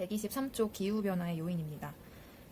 123쪽 기후변화의 요인입니다.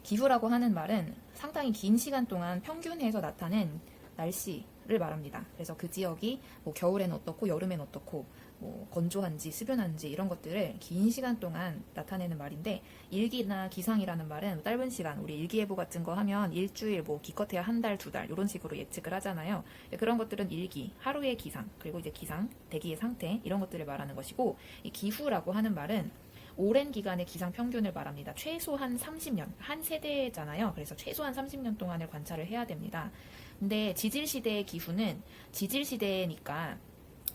기후라고 하는 말은 상당히 긴 시간 동안 평균해서 나타낸 날씨를 말합니다. 그래서 그 지역이 뭐 겨울에는 어떻고 여름에는 어떻고 뭐 건조한지 수변한지 이런 것들을 긴 시간 동안 나타내는 말인데, 일기나 기상이라는 말은 짧은 시간, 우리 일기예보 같은 거 하면 일주일, 뭐 기껏해야 한 달, 두 달 이런 식으로 예측을 하잖아요. 그런 것들은 일기, 하루의 기상, 그리고 이제 기상, 대기의 상태 이런 것들을 말하는 것이고, 이 기후라고 하는 말은 오랜 기간의 기상 평균을 말합니다. 최소한 30년, 한 세대잖아요. 그래서 최소한 30년 동안을 관찰을 해야 됩니다. 근데 지질시대의 기후는 지질시대니까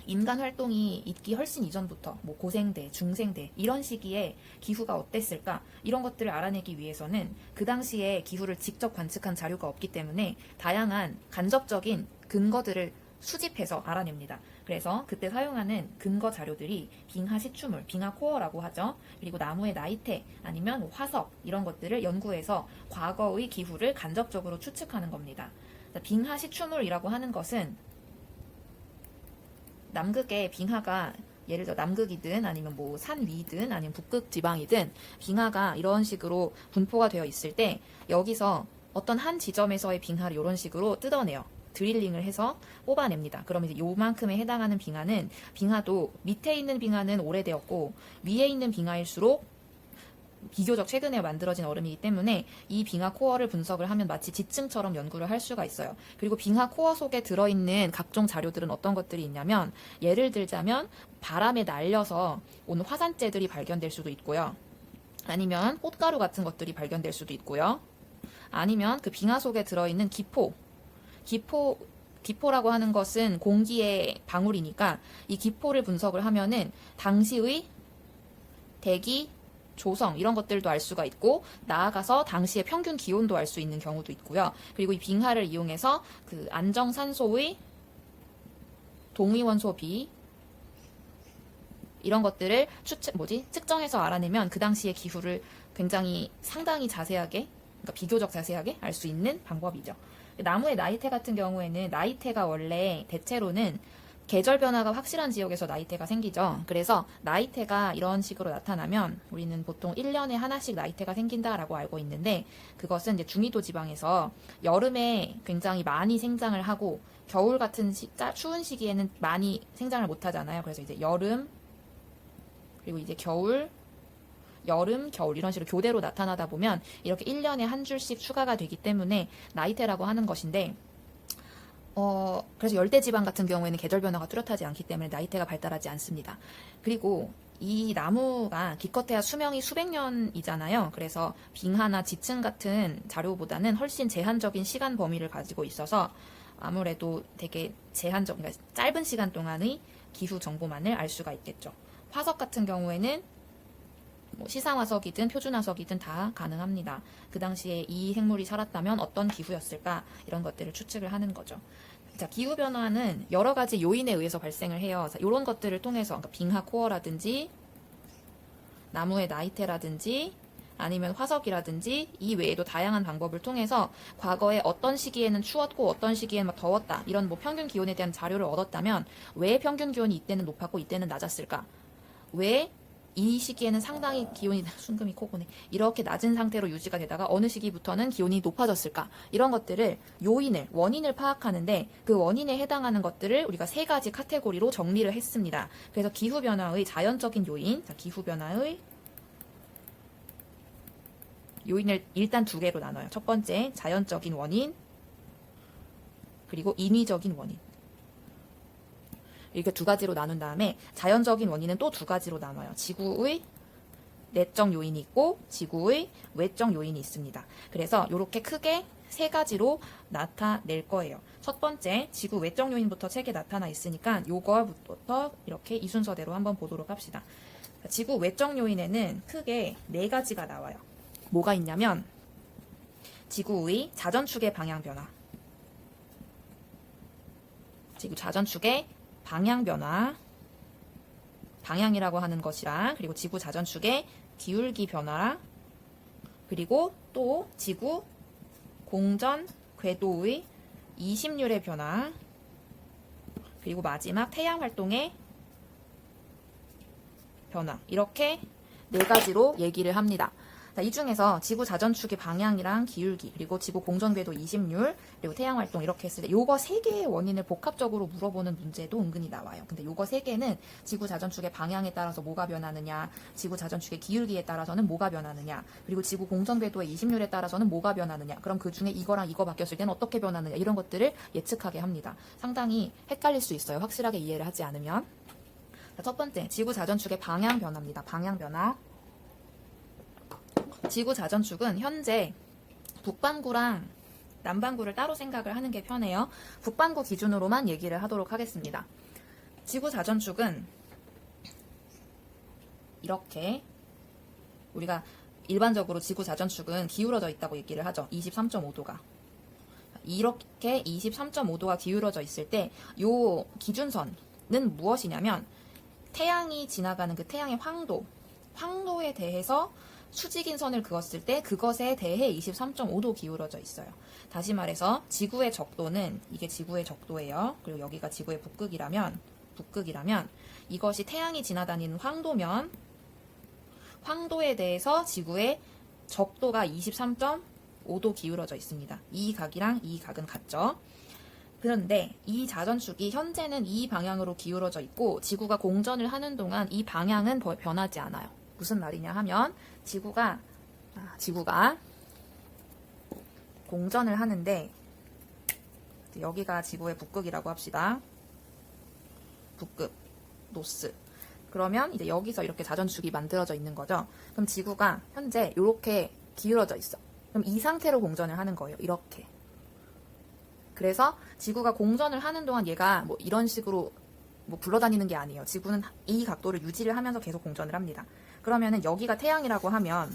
인간 활동이 있기 훨씬 이전부터 뭐 고생대, 중생대 이런 시기에 기후가 어땠을까, 이런 것들을 알아내기 위해서는 그 당시에 기후를 직접 관측한 자료가 없기 때문에 다양한 간접적인 근거들을 수집해서 알아냅니다. 그래서 그때 사용하는 근거 자료들이 빙하 시추물, 빙하 코어라고 하죠. 그리고 나무의 나이테 아니면 화석 이런 것들을 연구해서 과거의 기후를 간접적으로 추측하는 겁니다. 빙하 시추물이라고 하는 것은 남극의 빙하가, 예를 들어 남극이든 아니면 뭐 산 위든 아니면 북극 지방이든 빙하가 이런 식으로 분포가 되어 있을 때 여기서 어떤 한 지점에서의 빙하를 이런 식으로 뜯어내요. 드릴링을 해서 뽑아냅니다. 그럼 이제 요만큼에 해당하는 빙하는, 빙하도 밑에 있는 빙하는 오래되었고 위에 있는 빙하일수록 비교적 최근에 만들어진 얼음이기 때문에 이 빙하 코어를 분석을 하면 마치 지층처럼 연구를 할 수가 있어요. 그리고 빙하 코어 속에 들어있는 각종 자료들은 어떤 것들이 있냐면, 예를 들자면 바람에 날려서 온 화산재들이 발견될 수도 있고요. 아니면 꽃가루 같은 것들이 발견될 수도 있고요. 아니면 그 빙하 속에 들어있는 기포라고 하는 것은 공기의 방울이니까 이 기포를 분석을 하면은 당시의 대기, 조성 이런 것들도 알 수가 있고, 나아가서 당시의 평균 기온도 알 수 있는 경우도 있고요. 그리고 이 빙하를 이용해서 그 안정산소의 동위원소 비 이런 것들을 측정해서 알아내면 그 당시의 기후를 굉장히 상당히 자세하게, 그러니까 비교적 자세하게 알 수 있는 방법이죠. 나무의 나이테 같은 경우에는, 나이테가 원래 대체로는 계절 변화가 확실한 지역에서 나이테가 생기죠. 그래서 나이테가 이런 식으로 나타나면 우리는 보통 1년에 하나씩 나이테가 생긴다라고 알고 있는데, 그것은 이제 중위도 지방에서 여름에 굉장히 많이 생장을 하고 겨울 같은 추운 시기에는 많이 생장을 못 하잖아요. 그래서 이제 여름, 그리고 이제 겨울, 여름, 겨울 이런 식으로 교대로 나타나다 보면 이렇게 1년에 한 줄씩 추가가 되기 때문에 나이테라고 하는 것인데, 그래서 열대지방 같은 경우에는 계절 변화가 뚜렷하지 않기 때문에 나이테가 발달하지 않습니다. 그리고 이 나무가 기껏해야 수명이 수백 년이잖아요. 그래서 빙하나 지층 같은 자료보다는 훨씬 제한적인 시간 범위를 가지고 있어서 아무래도 되게 그러니까 짧은 시간 동안의 기후 정보만을 알 수가 있겠죠. 화석 같은 경우에는 뭐 시상화석이든 표준화석이든 다 가능합니다. 그 당시에 이 생물이 살았다면 어떤 기후였을까, 이런 것들을 추측을 하는 거죠. 자, 기후변화는 여러 가지 요인에 의해서 발생을 해요. 이런 것들을 통해서, 그러니까 빙하 코어라든지 나무의 나이테라든지 아니면 화석이라든지 이 외에도 다양한 방법을 통해서 과거에 어떤 시기에는 추웠고 어떤 시기에는 막 더웠다, 이런 뭐 평균 기온에 대한 자료를 얻었다면 왜 평균 기온이 이때는 높았고 이때는 낮았을까, 왜 이 시기에는 상당히 기온이, 순금이 코고네, 이렇게 낮은 상태로 유지가 되다가 어느 시기부터는 기온이 높아졌을까, 이런 것들을 원인을 파악하는데, 그 원인에 해당하는 것들을 우리가 세 가지 카테고리로 정리를 했습니다. 그래서 기후변화의 자연적인 요인, 기후변화의 요인을 일단 두 개로 나눠요. 첫 번째, 자연적인 원인, 그리고 인위적인 원인. 이렇게 두 가지로 나눈 다음에 자연적인 원인은 또 두 가지로 나눠요. 지구의 내적 요인이 있고 지구의 외적 요인이 있습니다. 그래서 이렇게 크게 세 가지로 나타낼 거예요. 첫 번째, 지구 외적 요인부터 책에 나타나 있으니까 요거부터 이렇게 이 순서대로 한번 보도록 합시다. 지구 외적 요인에는 크게 네 가지가 나와요. 뭐가 있냐면, 지구의 자전축의 방향 변화, 지구 자전축의 방향 변화, 방향이라고 하는 것이랑, 그리고 지구 자전축의 기울기 변화, 그리고 또 지구 공전 궤도의 이심률의 변화, 그리고 마지막 태양 활동의 변화, 이렇게 네 가지로 얘기를 합니다. 자, 이 중에서 지구 자전축의 방향이랑 기울기, 그리고 지구 공전궤도 이심률, 그리고 태양 활동 이렇게 했을 때 요거 세 개의 원인을 복합적으로 물어보는 문제도 은근히 나와요. 근데 요거 세 개는 지구 자전축의 방향에 따라서 뭐가 변하느냐, 지구 자전축의 기울기에 따라서는 뭐가 변하느냐, 그리고 지구 공전궤도의 이심률에 따라서는 뭐가 변하느냐, 그럼 그 중에 이거랑 이거 바뀌었을 때는 어떻게 변하느냐, 이런 것들을 예측하게 합니다. 상당히 헷갈릴 수 있어요. 확실하게 이해를 하지 않으면. 자, 첫 번째, 지구 자전축의 방향 변화입니다. 방향 변화. 지구 자전축은 현재 북반구랑 남반구를 따로 생각을 하는 게 편해요. 북반구 기준으로만 얘기를 하도록 하겠습니다. 지구 자전축은 이렇게, 우리가 일반적으로 지구 자전축은 기울어져 있다고 얘기를 하죠. 23.5도가. 이렇게 23.5도가 기울어져 있을 때 요 기준선은 무엇이냐면 태양이 지나가는 그 태양의 황도에 대해서 수직인 선을 그었을 때 그것에 대해 23.5도 기울어져 있어요. 다시 말해서 지구의 적도는, 이게 지구의 적도예요. 그리고 여기가 지구의 북극이라면 이것이 태양이 지나다니는 황도에 대해서 지구의 적도가 23.5도 기울어져 있습니다. 이 각이랑 이 각은 같죠. 그런데 이 자전축이 현재는 이 방향으로 기울어져 있고 지구가 공전을 하는 동안 이 방향은 변하지 않아요. 무슨 말이냐 하면 지구가 공전을 하는데, 여기가 지구의 북극이라고 합시다. 북극, 노스. 그러면 이제 여기서 이렇게 자전축이 만들어져 있는 거죠. 그럼 지구가 현재 이렇게 기울어져 있어. 그럼 이 상태로 공전을 하는 거예요. 이렇게. 그래서 지구가 공전을 하는 동안 얘가 뭐 이런 식으로 뭐 굴러다니는 게 아니에요. 지구는 이 각도를 유지를 하면서 계속 공전을 합니다. 그러면은 여기가 태양이라고 하면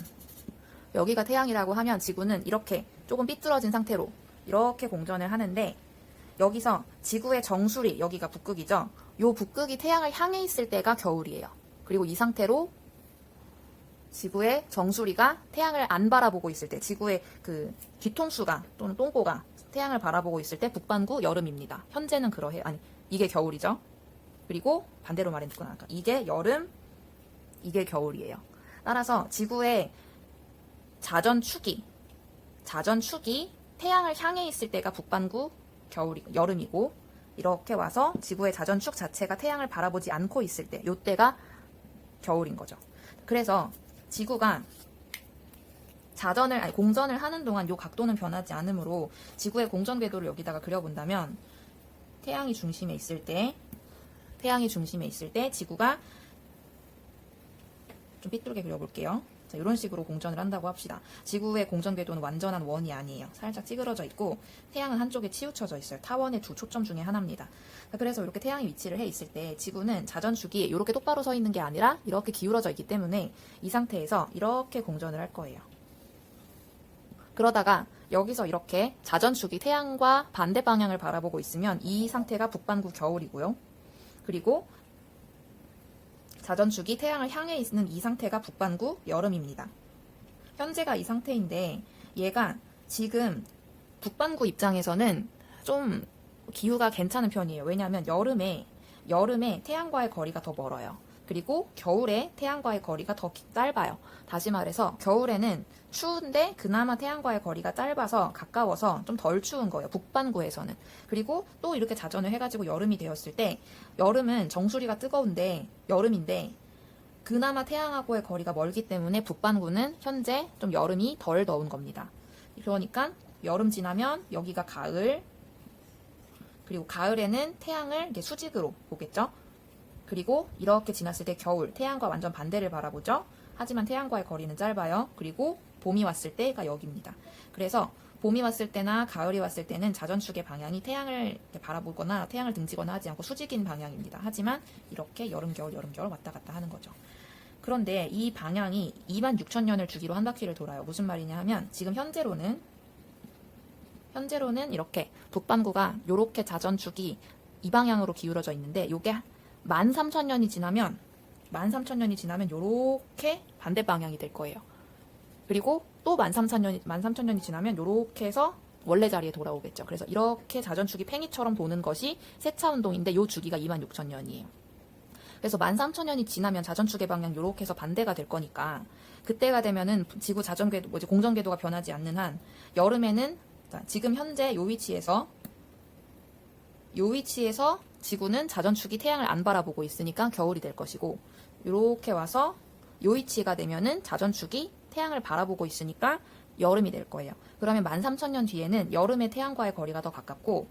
지구는 이렇게 조금 삐뚤어진 상태로 이렇게 공전을 하는데, 여기서 지구의 정수리, 여기가 북극이죠. 요 북극이 태양을 향해 있을 때가 겨울이에요. 그리고 이 상태로 지구의 정수리가 태양을 안 바라보고 있을 때, 지구의 그 뒤통수가 또는 똥꼬가 태양을 바라보고 있을 때 북반구 여름입니다. 현재는 그러해요. 아니, 이게 겨울이죠. 그리고 반대로 말했구나. 이게 여름, 이게 겨울이에요. 따라서 지구의 자전축이 태양을 향해 있을 때가 북반구 여름이고, 이렇게 와서 지구의 자전축 자체가 태양을 바라보지 않고 있을 때, 요때가 겨울인 거죠. 그래서 지구가 공전을 하는 동안 요 각도는 변하지 않으므로 지구의 공전 궤도를 여기다가 그려본다면 태양이 중심에 있을 때 지구가, 좀 삐뚤게 그려볼게요. 자, 이런 식으로 공전을 한다고 합시다. 지구의 공전 궤도는 완전한 원이 아니에요. 살짝 찌그러져 있고 태양은 한쪽에 치우쳐져 있어요. 타원의 두 초점 중에 하나입니다. 자, 그래서 이렇게 태양이 위치를 해 있을 때 지구는 자전축이 이렇게 똑바로 서 있는 게 아니라 이렇게 기울어져 있기 때문에 이 상태에서 이렇게 공전을 할 거예요. 그러다가 여기서 이렇게 자전축이 태양과 반대 방향을 바라보고 있으면 이 상태가 북반구 겨울이고요. 그리고 자전축이 태양을 향해 있는 이 상태가 북반구 여름입니다. 현재가 이 상태인데 얘가 지금 북반구 입장에서는 좀 기후가 괜찮은 편이에요. 왜냐하면 여름에 태양과의 거리가 더 멀어요. 그리고 겨울에 태양과의 거리가 더 짧아요. 다시 말해서 겨울에는 추운데 그나마 태양과의 거리가 짧아서 가까워서 좀 덜 추운 거예요. 북반구에서는. 그리고 또 이렇게 자전을 해가지고 여름이 되었을 때, 여름은 정수리가 뜨거운데 여름인데 그나마 태양하고의 거리가 멀기 때문에 북반구는 현재 좀 여름이 덜 더운 겁니다. 그러니까 여름 지나면 여기가 가을, 그리고 가을에는 태양을 이렇게 수직으로 보겠죠. 그리고 이렇게 지났을 때 겨울, 태양과 완전 반대를 바라보죠. 하지만 태양과의 거리는 짧아요. 그리고 봄이 왔을 때가 여기입니다. 그래서 봄이 왔을 때나 가을이 왔을 때는 자전축의 방향이 태양을 바라보거나 태양을 등지거나 하지 않고 수직인 방향입니다. 하지만 이렇게 여름, 겨울 왔다 갔다 하는 거죠. 그런데 이 방향이 26,000년을 주기로 한 바퀴를 돌아요. 무슨 말이냐 하면 지금 현재로는 이렇게 북반구가 이렇게 자전축이 이 방향으로 기울어져 있는데 요게 13,000년이 지나면 요렇게 반대 방향이 될 거예요. 그리고 또 13,000년이 지나면 요렇게 해서 원래 자리에 돌아오겠죠. 그래서 이렇게 자전축이 팽이처럼 도는 것이 세차 운동인데 요 주기가 26,000년이에요. 그래서 13,000년이 지나면 자전축의 방향 요렇게 해서 반대가 될 거니까 그때가 되면은 지구 자전궤도 공전궤도가 변하지 않는 한 여름에는 지금 현재 요 위치에서 지구는 자전축이 태양을 안 바라보고 있으니까 겨울이 될 것이고 요렇게 와서 요 위치가 되면은 자전축이 태양을 바라보고 있으니까 여름이 될 거예요. 그러면 13,000년 뒤에는 여름의 태양과의 거리가 더 가깝고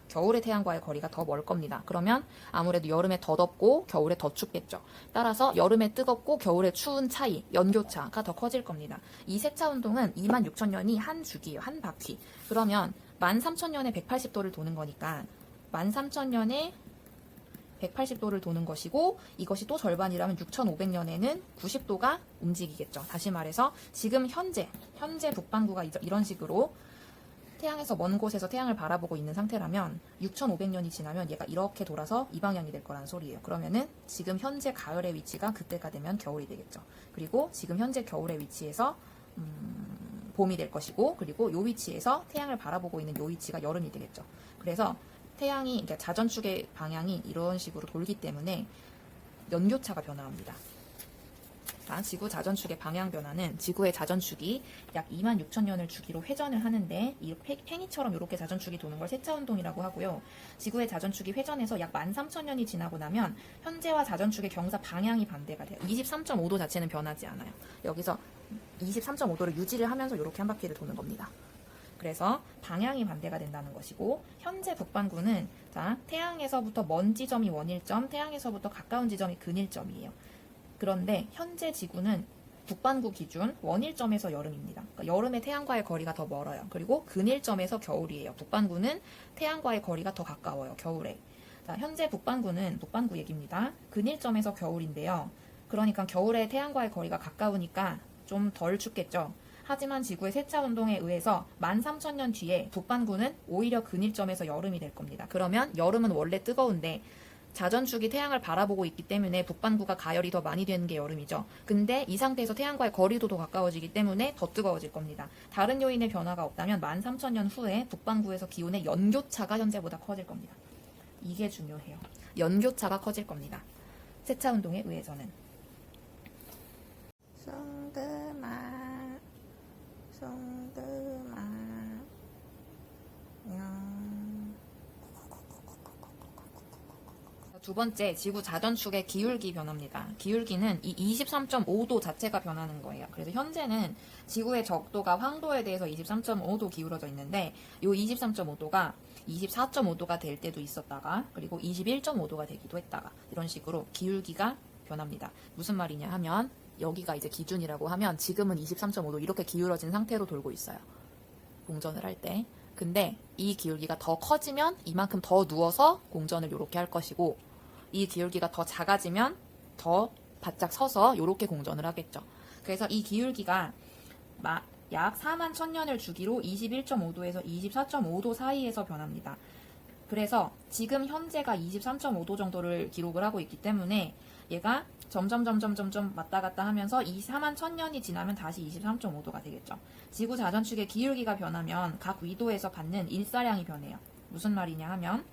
겨울의 태양과의 거리가 더 멀 겁니다. 그러면 아무래도 여름에 더 덥고 겨울에 더 춥겠죠. 따라서 여름에 뜨겁고 겨울에 추운 차이, 연교차가 더 커질 겁니다. 이 세차 운동은 26,000년이 한 주기예요. 한 바퀴. 그러면 13,000년에 180도를 도는 거니까 13,000년에 180도를 도는 것이고 이것이 또 절반이라면 6,500년에는 90도가 움직이겠죠. 다시 말해서 지금 현재 북반구가 이런 식으로 태양에서 먼 곳에서 태양을 바라보고 있는 상태라면 6,500년이 지나면 얘가 이렇게 돌아서 이 방향이 될 거란 소리예요. 그러면은 지금 현재 가을의 위치가 그때가 되면 겨울이 되겠죠. 그리고 지금 현재 겨울의 위치에서 봄이 될 것이고 그리고 요 위치에서 태양을 바라보고 있는 요 위치가 여름이 되겠죠. 그래서 태양이 그러니까 자전축의 방향이 이런 식으로 돌기 때문에 연교차가 변화합니다. 지구 자전축의 방향 변화는 지구의 자전축이 약 26,000년을 주기로 회전을 하는데 이 팽이처럼 이렇게 자전축이 도는 걸 세차운동이라고 하고요. 지구의 자전축이 회전해서 약 13,000년이 지나고 나면 현재와 자전축의 경사 방향이 반대가 돼요. 23.5도 자체는 변하지 않아요. 여기서 23.5도를 유지를 하면서 이렇게 한 바퀴를 도는 겁니다. 그래서 방향이 반대가 된다는 것이고 현재 북반구는 태양에서부터 먼 지점이 원일점, 태양에서부터 가까운 지점이 근일점이에요. 그런데 현재 지구는 북반구 기준 원일점에서 여름입니다. 그러니까 여름에 태양과의 거리가 더 멀어요. 그리고 근일점에서 겨울이에요. 북반구는 태양과의 거리가 더 가까워요. 겨울에. 현재 북반구 얘기입니다. 근일점에서 겨울인데요. 그러니까 겨울에 태양과의 거리가 가까우니까 좀 덜 춥겠죠. 하지만 지구의 세차운동에 의해서 13,000년 뒤에 북반구는 오히려 근일점에서 여름이 될 겁니다. 그러면 여름은 원래 뜨거운데 자전축이 태양을 바라보고 있기 때문에 북반구가 가열이 더 많이 되는 게 여름이죠. 근데 이 상태에서 태양과의 거리도 더 가까워지기 때문에 더 뜨거워질 겁니다. 다른 요인의 변화가 없다면 13,000년 후에 북반구에서 기온의 연교차가 현재보다 커질 겁니다. 이게 중요해요. 연교차가 커질 겁니다. 세차운동에 의해서는. 두 번째, 지구 자전축의 기울기 변화입니다. 기울기는 이 23.5도 자체가 변하는 거예요. 그래서 현재는 지구의 적도가 황도에 대해서 23.5도 기울어져 있는데 이 23.5도가 24.5도가 될 때도 있었다가 그리고 21.5도가 되기도 했다가 이런 식으로 기울기가 변합니다. 무슨 말이냐 하면 여기가 이제 기준이라고 하면 지금은 23.5도 이렇게 기울어진 상태로 돌고 있어요. 공전을 할 때. 근데 이 기울기가 더 커지면 이만큼 더 누워서 공전을 이렇게 할 것이고 이 기울기가 더 작아지면 더 바짝 서서 이렇게 공전을 하겠죠. 그래서 이 기울기가 약 41,000년을 주기로 21.5도에서 24.5도 사이에서 변합니다. 그래서 지금 현재가 23.5도 정도를 기록을 하고 있기 때문에 얘가 점점 왔다 갔다 하면서 이 41,000년이 지나면 다시 23.5도가 되겠죠. 지구 자전축의 기울기가 변하면 각 위도에서 받는 일사량이 변해요. 무슨 말이냐 하면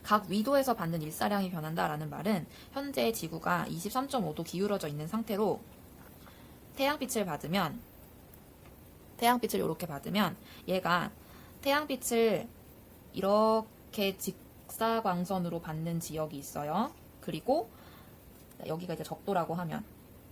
각 위도에서 받는 일사량이 변한다라는 말은 현재 지구가 23.5도 기울어져 있는 상태로 태양빛을 이렇게 받으면 얘가 태양빛을 이렇게 직사광선으로 받는 지역이 있어요. 그리고 여기가 이제 적도라고 하면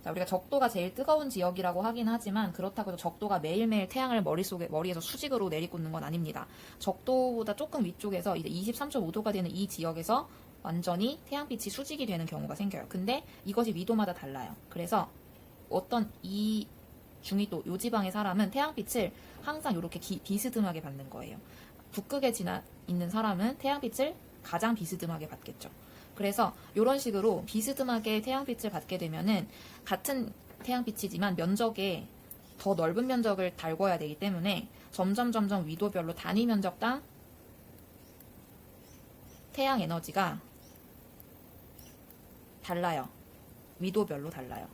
우리가 적도가 제일 뜨거운 지역이라고 하긴 하지만 그렇다고 해서 적도가 매일매일 태양을 머리에서 수직으로 내리꽂는 건 아닙니다. 적도보다 조금 위쪽에서 이제 23.5도가 되는 이 지역에서 완전히 태양빛이 수직이 되는 경우가 생겨요. 근데 이것이 위도마다 달라요. 그래서 어떤 이 중위도 요 지방의 사람은 태양빛을 항상 이렇게 비스듬하게 받는 거예요. 북극에 있는 사람은 태양빛을 가장 비스듬하게 받겠죠. 그래서 이런 식으로 비스듬하게 태양빛을 받게 되면은 같은 태양빛이지만 면적에 더 넓은 면적을 달궈야 되기 때문에 점점 위도별로 단위 면적당 태양 에너지가 달라요. 위도별로 달라요.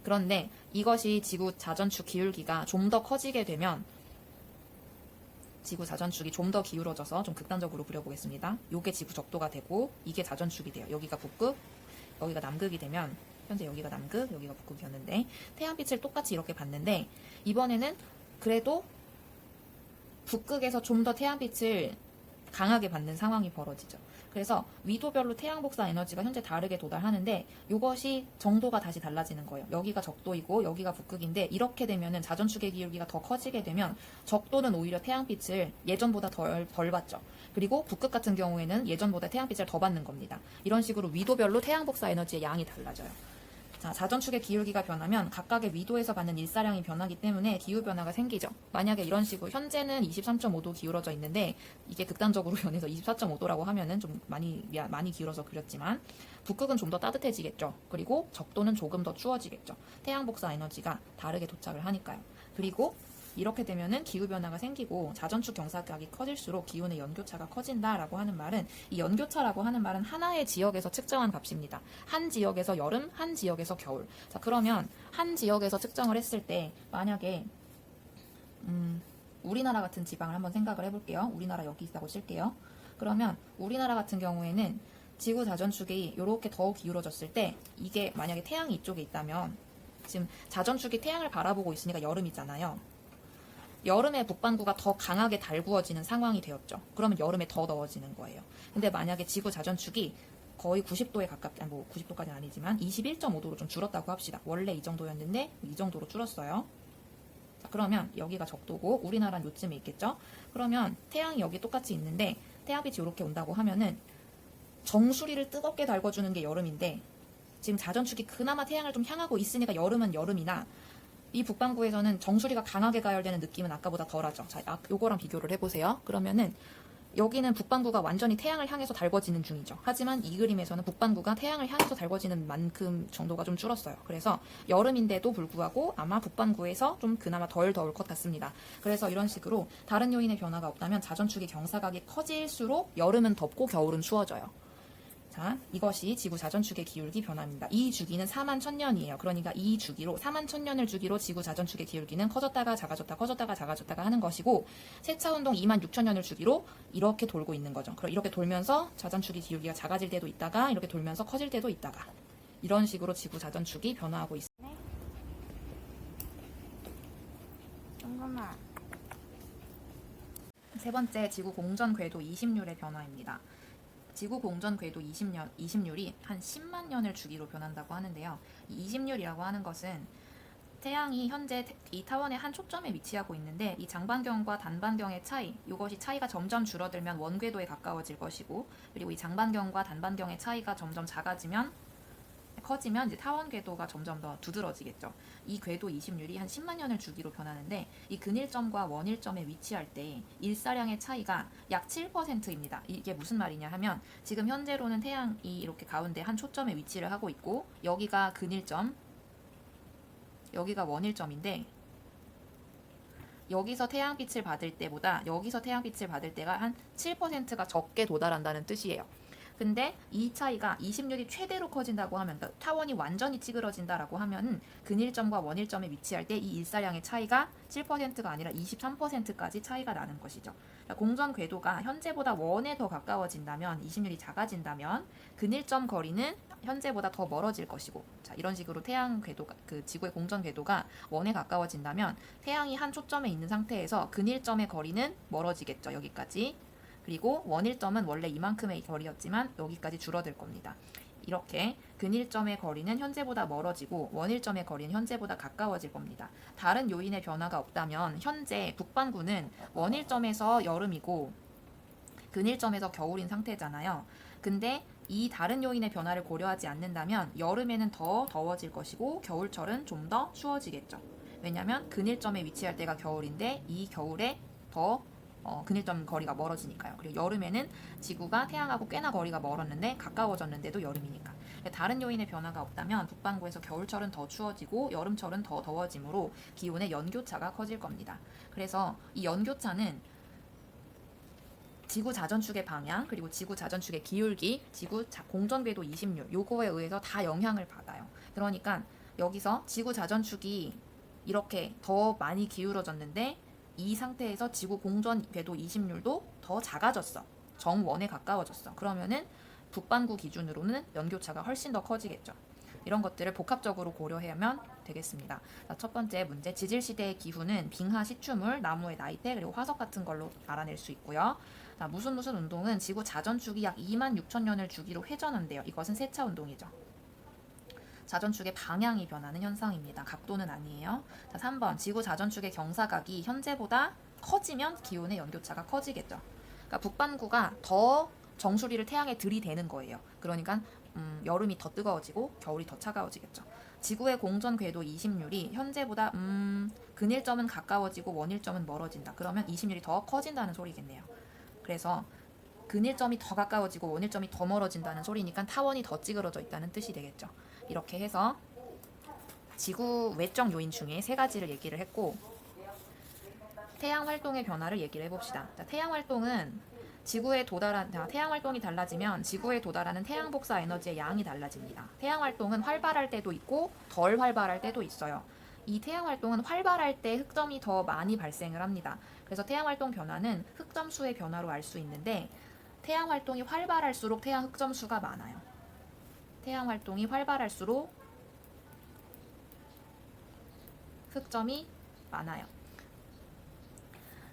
그런데 이것이 지구 자전축 기울기가 좀 더 커지게 되면 지구 자전축이 좀 더 기울어져서 좀 극단적으로 그려보겠습니다. 요게 지구 적도가 되고 이게 자전축이 돼요. 여기가 북극, 여기가 남극이 되면 현재 여기가 남극, 여기가 북극이었는데 태양빛을 똑같이 이렇게 봤는데 이번에는 그래도 북극에서 좀 더 태양빛을 강하게 받는 상황이 벌어지죠. 그래서 위도별로 태양 복사 에너지가 현재 다르게 도달하는데 이것이 정도가 다시 달라지는 거예요. 여기가 적도이고 여기가 북극인데 이렇게 되면은 자전축의 기울기가 더 커지게 되면 적도는 오히려 태양빛을 예전보다 덜 받죠. 그리고 북극 같은 경우에는 예전보다 태양빛을 더 받는 겁니다. 이런 식으로 위도별로 태양 복사 에너지의 양이 달라져요. 자, 자전축의 기울기가 변하면 각각의 위도에서 받는 일사량이 변하기 때문에 기후변화가 생기죠. 만약에 이런 식으로 현재는 23.5도 기울어져 있는데 이게 극단적으로 변해서 24.5도라고 하면은 좀 많이 기울어서 그렸지만 북극은 좀 더 따뜻해지겠죠. 그리고 적도는 조금 더 추워지겠죠. 태양 복사 에너지가 다르게 도착을 하니까요. 그리고 이렇게 되면은 기후변화가 생기고 자전축 경사각이 커질수록 기온의 연교차가 커진다라고 하는 말은 이 연교차라고 하는 말은 하나의 지역에서 측정한 값입니다. 한 지역에서 여름, 한 지역에서 겨울. 자, 그러면 한 지역에서 측정을 했을 때 만약에 우리나라 같은 지방을 한번 생각을 해볼게요. 우리나라 여기 있다고 칠게요. 그러면 우리나라 같은 경우에는 지구 자전축이 이렇게 더 기울어졌을 때 이게 만약에 태양이 이쪽에 있다면 지금 자전축이 태양을 바라보고 있으니까 여름이잖아요. 여름에 북반구가 더 강하게 달구어지는 상황이 되었죠. 그러면 여름에 더 더워지는 거예요. 근데 만약에 지구 자전축이 거의 90도에 가깝게, 뭐 90도까지는 아니지만 21.5도로 좀 줄었다고 합시다. 원래 이 정도였는데 이 정도로 줄었어요. 자, 그러면 여기가 적도고 우리나라는 요쯤에 있겠죠. 그러면 태양이 여기 똑같이 있는데 태양빛이 이렇게 온다고 하면은 정수리를 뜨겁게 달궈주는 게 여름인데 지금 자전축이 그나마 태양을 좀 향하고 있으니까 여름은 여름이나 이 북반구에서는 정수리가 강하게 가열되는 느낌은 아까보다 덜하죠. 자, 요거랑 비교를 해보세요. 그러면은 여기는 북반구가 완전히 태양을 향해서 달궈지는 중이죠. 하지만 이 그림에서는 북반구가 태양을 향해서 달궈지는 만큼 정도가 좀 줄었어요. 그래서 여름인데도 불구하고 아마 북반구에서 좀 그나마 덜 더울 것 같습니다. 그래서 이런 식으로 다른 요인의 변화가 없다면 자전축의 경사각이 커질수록 여름은 덥고 겨울은 추워져요. 자, 이것이 지구 자전축의 기울기 변화입니다. 이 주기는 4만 1000년이에요. 그러니까 이 주기로 4만 1000년을 주기로 지구 자전축의 기울기는 커졌다가 작아졌다 커졌다가 작아졌다가 하는 것이고 세차운동 2만 6000년을 주기로 이렇게 돌고 있는 거죠. 그럼 이렇게 돌면서 자전축의 기울기가 작아질 때도 있다가 이렇게 돌면서 커질 때도 있다가 이런 식으로 지구 자전축이 변화하고 있습니다. 잠깐만. 세 번째, 지구 공전 궤도 20률의 변화입니다. 지구 공전 궤도 20률이 한 10만 년을 주기로 변한다고 하는데요. 이 20률이라고 하는 것은 태양이 현재 이 타원의 한 초점에 위치하고 있는데 이 장반경과 단반경의 차이, 이것이 차이가 점점 줄어들면 원궤도에 가까워질 것이고 그리고 이 장반경과 단반경의 차이가 점점 커지면 이제 타원 궤도가 점점 더 두드러지겠죠. 이 궤도 20률이 한 10만 년을 주기로 변하는데 이 근일점과 원일점에 위치할 때 일사량의 차이가 약 7%입니다. 이게 무슨 말이냐 하면 지금 현재로는 태양이 이렇게 가운데 한 초점에 위치를 하고 있고 여기가 근일점, 여기가 원일점인데 여기서 태양빛을 받을 때보다 여기서 태양빛을 받을 때가 한 7%가 적게 도달한다는 뜻이에요. 근데 이 차이가 20률이 최대로 커진다고 하면 그러니까 타원이 완전히 찌그러진다라고 하면은 근일점과 원일점에 위치할 때 이 일사량의 차이가 7%가 아니라 23%까지 차이가 나는 것이죠. 그러니까 공전 궤도가 현재보다 원에 더 가까워진다면 20률이 작아진다면 근일점 거리는 현재보다 더 멀어질 것이고 자, 이런 식으로 태양 궤도가 그 지구의 공전 궤도가 원에 가까워진다면 태양이 한 초점에 있는 상태에서 근일점의 거리는 멀어지겠죠. 여기까지. 그리고 원일점은 원래 이만큼의 거리였지만 여기까지 줄어들 겁니다. 이렇게 근일점의 거리는 현재보다 멀어지고 원일점의 거리는 현재보다 가까워질 겁니다. 다른 요인의 변화가 없다면 현재 북반구는 원일점에서 여름이고 근일점에서 겨울인 상태잖아요. 근데 이 다른 요인의 변화를 고려하지 않는다면 여름에는 더 더워질 것이고 겨울철은 좀 더 추워지겠죠. 왜냐하면 근일점에 위치할 때가 겨울인데 이 겨울에 더 근일점 거리가 멀어지니까요. 그리고 여름에는 지구가 태양하고 꽤나 거리가 멀었는데 가까워졌는데도 여름이니까. 다른 요인의 변화가 없다면 북반구에서 겨울철은 더 추워지고 여름철은 더 더워지므로 기온의 연교차가 커질 겁니다. 그래서 이 연교차는 지구 자전축의 방향 그리고 지구 자전축의 기울기, 지구 공전 궤도 20률 요거에 의해서 다 영향을 받아요. 그러니까 여기서 지구 자전축이 이렇게 더 많이 기울어졌는데 이 상태에서 지구 공전 궤도 이심률도 더 작아졌어. 정원에 가까워졌어. 그러면은 북반구 기준으로는 연교차가 훨씬 더 커지겠죠. 이런 것들을 복합적으로 고려하면 되겠습니다. 자, 첫 번째 문제, 지질시대의 기후는 빙하, 시추물, 나무의 나이테, 그리고 화석 같은 걸로 알아낼 수 있고요. 자, 무슨 운동은 지구 자전축이 약 26,000년을 주기로 회전한대요. 이것은 세차 운동이죠. 자전축의 방향이 변하는 현상입니다. 각도는 아니에요. 자, 3번, 지구 자전축의 경사각이 현재보다 커지면 기온의 연교차가 커지겠죠. 그러니까 북반구가 더 정수리를 태양에 들이대는 거예요. 그러니까 여름이 더 뜨거워지고 겨울이 더 차가워지겠죠. 지구의 공전 궤도 이심률이 현재보다 근일점은 가까워지고 원일점은 멀어진다. 그러면 이심률이 더 커진다는 소리겠네요. 그래서 근일점이 더 가까워지고 원일점이 더 멀어진다는 소리니까 타원이 더 찌그러져 있다는 뜻이 되겠죠. 이렇게 해서 지구 외적 요인 중에 세 가지를 얘기를 했고, 태양 활동의 변화를 얘기를 해봅시다. 자, 태양 활동은 태양 활동이 달라지면 지구에 도달하는 태양 복사 에너지의 양이 달라집니다. 태양 활동은 활발할 때도 있고 덜 활발할 때도 있어요. 이 태양 활동은 활발할 때 흑점이 더 많이 발생을 합니다. 그래서 태양 활동 변화는 흑점 수의 변화로 알 수 있는데, 태양 활동이 활발할수록 태양 흑점 수가 많아요. 태양 활동이 활발할수록 흑점이 많아요.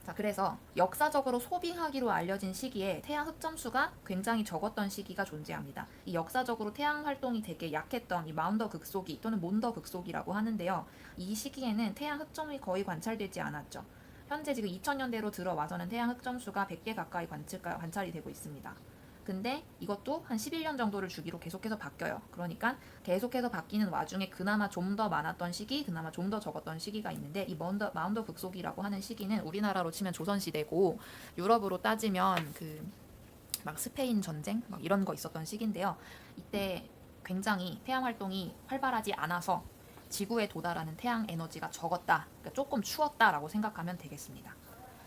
자, 그래서 역사적으로 소빙하기로 알려진 시기에 태양 흑점수가 굉장히 적었던 시기가 존재합니다. 이 역사적으로 태양 활동이 되게 약했던 이 마운더 극소기 또는 몬더 극소기라고 하는데요. 이 시기에는 태양 흑점이 거의 관찰되지 않았죠. 현재 지금 2000년대로 들어와서는 태양 흑점수가 100개 가까이 관찰이 되고 있습니다. 근데 이것도 한 11년 정도를 주기로 계속해서 바뀌어요. 그러니까 계속해서 바뀌는 와중에 그나마 좀 더 많았던 시기, 그나마 좀 더 적었던 시기가 있는데, 이 마운더 극소기라고 하는 시기는 우리나라로 치면 조선시대고, 유럽으로 따지면 막 스페인 전쟁 막 이런 거 있었던 시기인데요. 이때 굉장히 태양 활동이 활발하지 않아서 지구에 도달하는 태양 에너지가 적었다, 그러니까 조금 추웠다라고 생각하면 되겠습니다.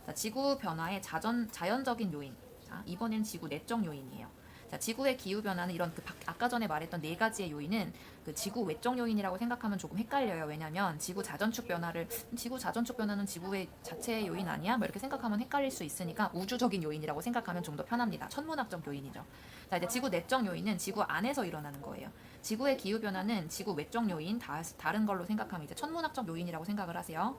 자, 지구 변화의 자연적인 요인. 자, 이번엔 지구 내적 요인이에요. 자, 지구의 기후 변화는 이런 아까 전에 말했던 네 가지의 요인은 지구 외적 요인이라고 생각하면 조금 헷갈려요. 왜냐하면 지구 자전축 변화는 지구의 자체의 요인 아니야? 뭐 이렇게 생각하면 헷갈릴 수 있으니까 우주적인 요인이라고 생각하면 좀 더 편합니다. 천문학적 요인이죠. 자, 이제 지구 내적 요인은 지구 안에서 일어나는 거예요. 지구의 기후 변화는 지구 외적 요인 다른 걸로 생각하면 이제 천문학적 요인이라고 생각을 하세요.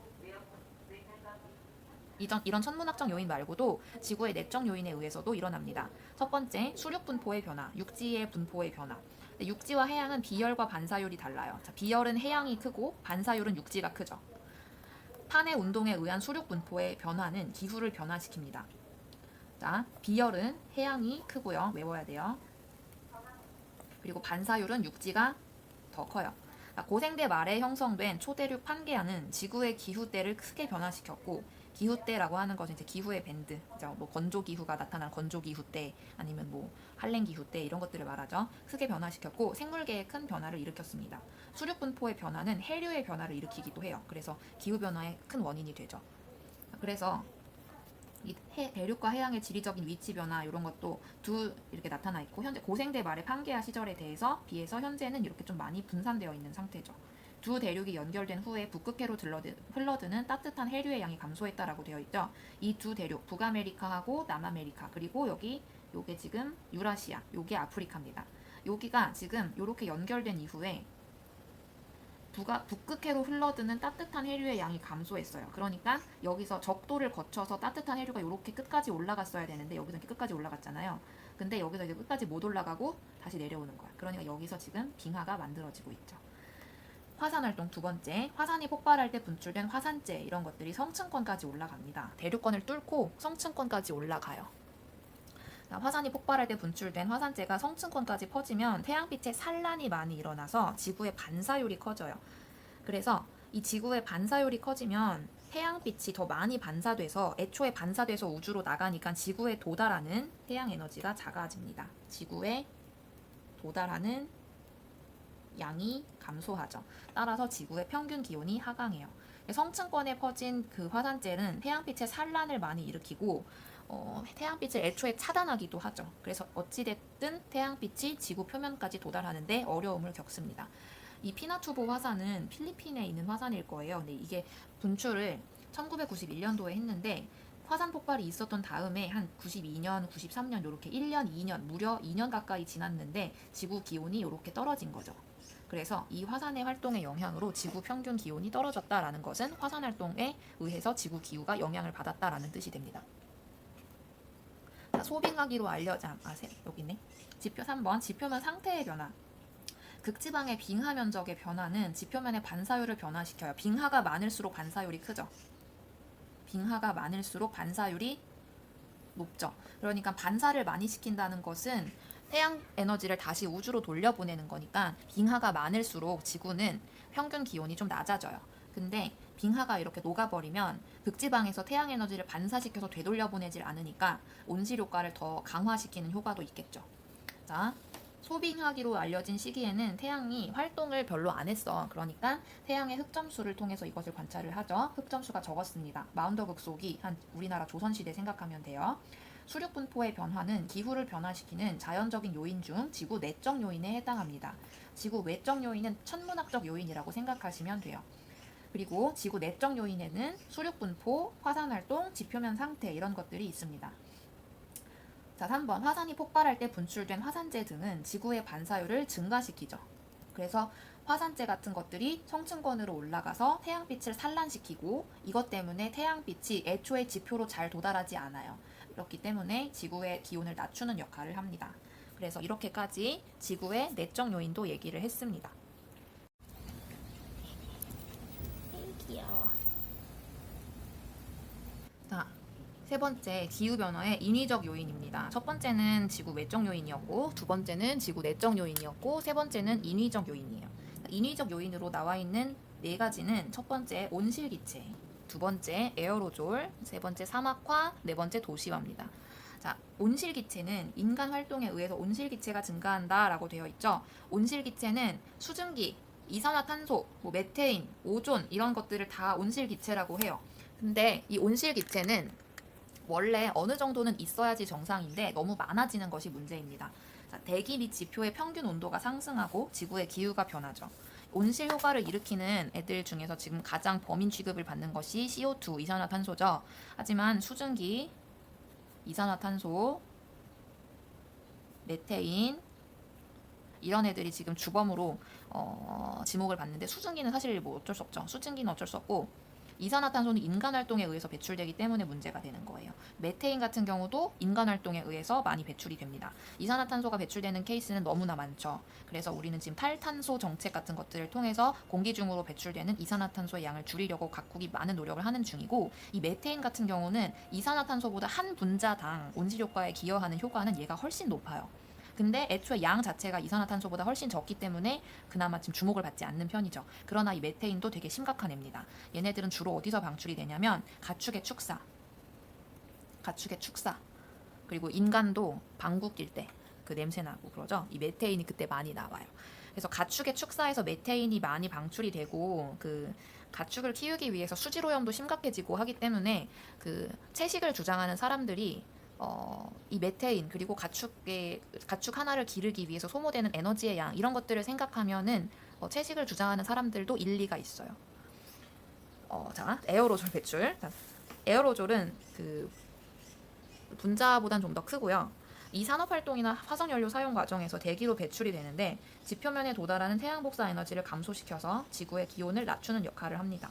이런 천문학적 요인 말고도 지구의 내적 요인에 의해서도 일어납니다. 첫 번째, 수륙 분포의 변화, 육지의 분포의 변화. 육지와 해양은 비열과 반사율이 달라요. 자, 비열은 해양이 크고 반사율은 육지가 크죠. 판의 운동에 의한 수륙 분포의 변화는 기후를 변화시킵니다. 자, 비열은 해양이 크고요. 외워야 돼요. 그리고 반사율은 육지가 더 커요. 고생대 말에 형성된 초대륙 판게아는 지구의 기후대를 크게 변화시켰고, 기후대라고 하는 것은 이제 기후의 밴드, 뭐 건조 기후가 나타난 건조 기후대, 아니면 뭐 한랭 기후대 이런 것들을 말하죠. 크게 변화시켰고 생물계에 큰 변화를 일으켰습니다. 수륙 분포의 변화는 해류의 변화를 일으키기도 해요. 그래서 기후 변화의 큰 원인이 되죠. 그래서 이 대륙과 해양의 지리적인 위치 변화 이런 것도 이렇게 나타나 있고, 현재 고생대 말의 판게아 시절에 비해서 현재는 이렇게 좀 많이 분산되어 있는 상태죠. 두 대륙이 연결된 후에 북극해로 흘러드는 따뜻한 해류의 양이 감소했다라고 되어 있죠. 이 두 대륙, 북아메리카하고 남아메리카, 그리고 요게 지금 유라시아, 요게 아프리카입니다. 여기가 지금 이렇게 연결된 이후에 북극해로 흘러드는 따뜻한 해류의 양이 감소했어요. 그러니까 여기서 적도를 거쳐서 따뜻한 해류가 이렇게 끝까지 올라갔어야 되는데 여기서 이렇게 끝까지 올라갔잖아요. 근데 여기서 이제 끝까지 못 올라가고 다시 내려오는 거야. 그러니까 여기서 지금 빙하가 만들어지고 있죠. 화산활동 두 번째, 화산이 폭발할 때 분출된 화산재 이런 것들이 성층권까지 올라갑니다. 대륙권을 뚫고 성층권까지 올라가요. 화산이 폭발할 때 분출된 화산재가 성층권까지 퍼지면 태양빛의 산란이 많이 일어나서 지구의 반사율이 커져요. 그래서 이 지구의 반사율이 커지면 태양빛이 더 많이 반사돼서 애초에 반사돼서 우주로 나가니까 지구에 도달하는 태양 에너지가 작아집니다. 지구에 도달하는 양이 감소하죠. 따라서 지구의 평균 기온이 하강해요. 성층권에 퍼진 그 화산재는 태양빛의 산란을 많이 일으키고 태양빛을 애초에 차단하기도 하죠. 그래서 어찌됐든 태양빛이 지구 표면까지 도달하는데 어려움을 겪습니다. 이 피나투보 화산은 필리핀에 있는 화산일 거예요. 근데 이게 분출을 1991년도에 했는데 화산 폭발이 있었던 다음에 한 92년, 93년 이렇게 1년, 2년, 무려 2년 가까이 지났는데 지구 기온이 이렇게 떨어진 거죠. 그래서 이 화산의 활동의 영향으로 지구 평균 기온이 떨어졌다라는 것은 화산 활동에 의해서 지구 기후가 영향을 받았다라는 뜻이 됩니다. 자, 소빙하기로 여기 있네. 지표 3번 지표면 상태의 변화. 극지방의 빙하 면적의 변화는 지표면의 반사율을 변화시켜요. 빙하가 많을수록 반사율이 크죠. 빙하가 많을수록 반사율이 높죠. 그러니까 반사를 많이 시킨다는 것은 태양 에너지를 다시 우주로 돌려보내는 거니까 빙하가 많을수록 지구는 평균 기온이 좀 낮아져요. 근데 빙하가 이렇게 녹아버리면 극지방에서 태양 에너지를 반사시켜서 되돌려보내질 않으니까 온실 효과를 더 강화시키는 효과도 있겠죠. 자, 소빙하기로 알려진 시기에는 태양이 활동을 별로 안 했어. 그러니까 태양의 흑점수를 통해서 이것을 관찰을 하죠. 흑점수가 적었습니다. 마운더 극속이 한 우리나라 조선시대 생각하면 돼요. 수륙 분포의 변화는 기후를 변화시키는 자연적인 요인 중 지구 내적 요인에 해당합니다. 지구 외적 요인은 천문학적 요인이라고 생각하시면 돼요. 그리고 지구 내적 요인에는 수륙 분포, 화산 활동, 지표면 상태 이런 것들이 있습니다. 자, 3번 화산이 폭발할 때 분출된 화산재 등은 지구의 반사율을 증가시키죠. 그래서 화산재 같은 것들이 성층권으로 올라가서 태양빛을 산란시키고 이것 때문에 태양빛이 애초에 지표로 잘 도달하지 않아요. 그렇기 때문에 지구의 기온을 낮추는 역할을 합니다. 그래서 이렇게까지 지구의 내적 요인도 얘기를 했습니다. 귀여워. 자, 세 번째 기후변화의 인위적 요인입니다. 첫 번째는 지구 외적 요인이었고 두 번째는 지구 내적 요인이었고 세 번째는 인위적 요인이에요. 인위적 요인으로 나와 있는 네 가지는 첫 번째 온실기체, 두 번째 에어로졸, 세 번째 사막화, 네 번째 도시화입니다. 자, 온실기체는 인간 활동에 의해서 온실기체가 증가한다라고 되어 있죠. 온실기체는 수증기, 이산화탄소, 메테인, 오존 이런 것들을 다 온실기체라고 해요. 근데 이 온실기체는 원래 어느 정도는 있어야지 정상인데 너무 많아지는 것이 문제입니다. 자, 대기 및 지표의 평균 온도가 상승하고 지구의 기후가 변하죠. 온실 효과를 일으키는 애들 중에서 지금 가장 범인 취급을 받는 것이 CO2, 이산화탄소죠. 하지만 수증기, 이산화탄소, 메테인 이런 애들이 지금 주범으로 지목을 받는데 수증기는 사실 어쩔 수 없죠. 수증기는 어쩔 수 없고 이산화탄소는 인간 활동에 의해서 배출되기 때문에 문제가 되는 거예요. 메테인 같은 경우도 인간 활동에 의해서 많이 배출이 됩니다. 이산화탄소가 배출되는 케이스는 너무나 많죠. 그래서 우리는 지금 탈탄소 정책 같은 것들을 통해서 공기 중으로 배출되는 이산화탄소의 양을 줄이려고 각국이 많은 노력을 하는 중이고 이 메테인 같은 경우는 이산화탄소보다 한 분자당 온실 효과에 기여하는 효과는 얘가 훨씬 높아요. 근데 애초에 양 자체가 이산화탄소보다 훨씬 적기 때문에 그나마 지금 주목을 받지 않는 편이죠. 그러나 이 메테인도 되게 심각한 애입니다. 얘네들은 주로 어디서 방출이 되냐면 가축의 축사, 그리고 인간도 방구 낄 때 그 냄새 나고 그러죠. 이 메테인이 그때 많이 나와요. 그래서 가축의 축사에서 메테인이 많이 방출이 되고 그 가축을 키우기 위해서 수질오염도 심각해지고 하기 때문에 그 채식을 주장하는 사람들이 이 메테인 그리고 가축 하나를 기르기 위해서 소모되는 에너지의 양 이런 것들을 생각하면은 채식을 주장하는 사람들도 일리가 있어요. 자, 에어로졸 배출. 자, 에어로졸은 그 분자보단 좀 더 크고요. 이 산업활동이나 화석연료 사용 과정에서 대기로 배출이 되는데 지표면에 도달하는 태양 복사 에너지를 감소시켜서 지구의 기온을 낮추는 역할을 합니다.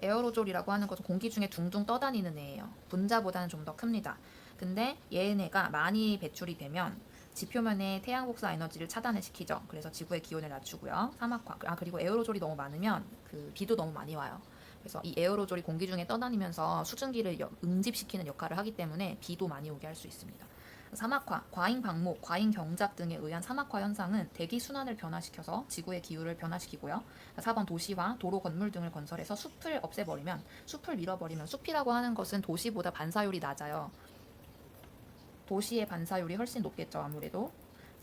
에어로졸이라고 하는 것은 공기 중에 둥둥 떠다니는 애예요. 분자보다는 좀 더 큽니다. 근데 얘네가 많이 배출이 되면 지표면에 태양 복사 에너지를 차단을 시키죠. 그래서 지구의 기온을 낮추고요. 사막화. 그리고 에어로졸이 너무 많으면 그 비도 너무 많이 와요. 그래서 이 에어로졸이 공기 중에 떠다니면서 수증기를 응집시키는 역할을 하기 때문에 비도 많이 오게 할 수 있습니다. 사막화, 과잉 방목, 과잉 경작 등에 의한 사막화 현상은 대기 순환을 변화시켜서 지구의 기후를 변화시키고요. 4번 도시화, 도로 건물 등을 건설해서 숲을 없애버리면, 숲을 밀어버리면 숲이라고 하는 것은 도시보다 반사율이 낮아요. 도시의 반사율이 훨씬 높겠죠, 아무래도.